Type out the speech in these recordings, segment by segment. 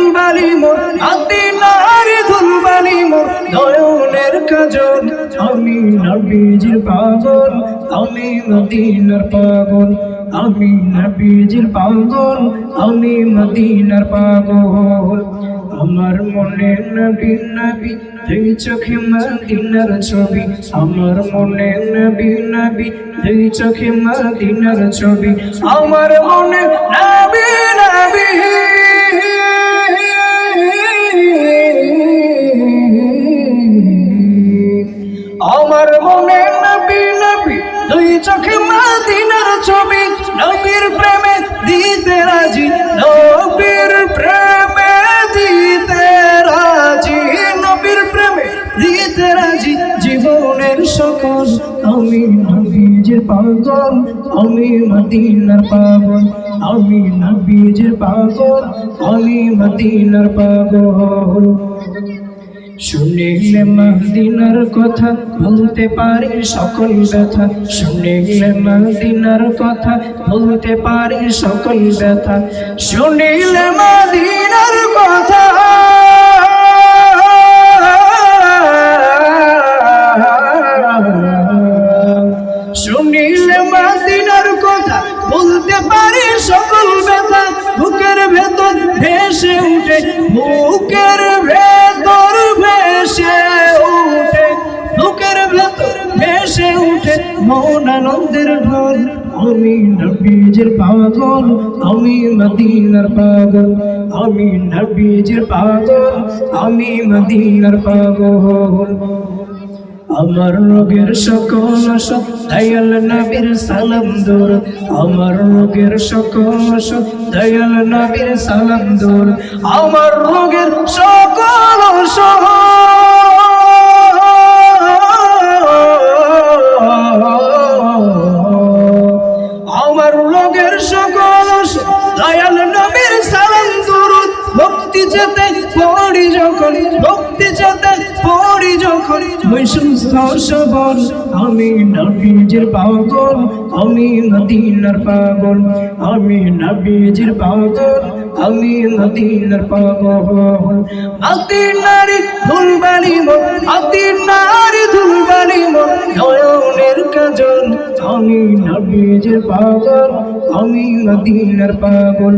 ধুলবালি মোর মদিনার ধুলবালি মোর নয়নের কাজল আমি নবীজির পাগল আমি মদিনার পাগল আমি নবীজির পাগল আমি মদিনার পাগল আমার মনে নবী নবী দুই চোখে মদিনার ছবি আমার মনে নবী নবী দুই চোখে মদিনার ছবি আমার মনে নবী নবী আমার মনে নবী নবী দুই চোখে মদিনার ছবি নবীর প্রেমে দিতে রাজি নবীর প্রেমে দিতে রাজি নবীর প্রেমে দিতে রাজি জীবনের সকল আমি নবীজির পাগল আমি মদিনার পাগল আমি নবীজির পাগল আমি মদিনার পাগল শুনিলে মদিনার কথা বলতে পারি সকল ব্যথা শুনিলে মদিনার কথা বলতে পারি সকল ব্যথা শুনিলে মদিনার কথা শুনিলে মদিনার কথা বলতে পারি সকল ব্যথা বুকের ভেতর ভেসে উঠে বুকের ভেতর ভেসে উঠে বুকের ভেতর ভেসে উঠে মন আনন্দের ঢল আমি নবীজির পাগল আমি মদিনার পাগল আমি নবীজির পাগল আমি মদিনার পাগল আমার রোগের সকল অসুখ দয়াল নবীর সালাম দূর আমার রোগের সকল অসুখ দয়াল নবীর সালাম দূর আমার রোগের সকল অসুখ আমার রোগের সকল অসুখ দয়াল নবীর সালাম দূর ভক্তি যেতে পড়ি যখন ভক্তি যেতে পড়ি যখন ওই সুস্থ সবল আমি নবীজির পাগল আমি মদিনার পাগল আমি নবীজির পাগল আমি মদিনার পাগল মদিনার ধুলবালি মোর মদিনার ধুলবালি মোর নয়নের কাজল আমি নবীজির পাগল আমি মদিনার পাগল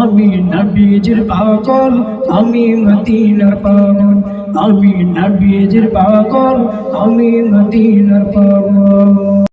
আমি নবীজির পাগল আমি মদিনার পাগল আমি নবীজির পাগল আমি মদিনার পাগল।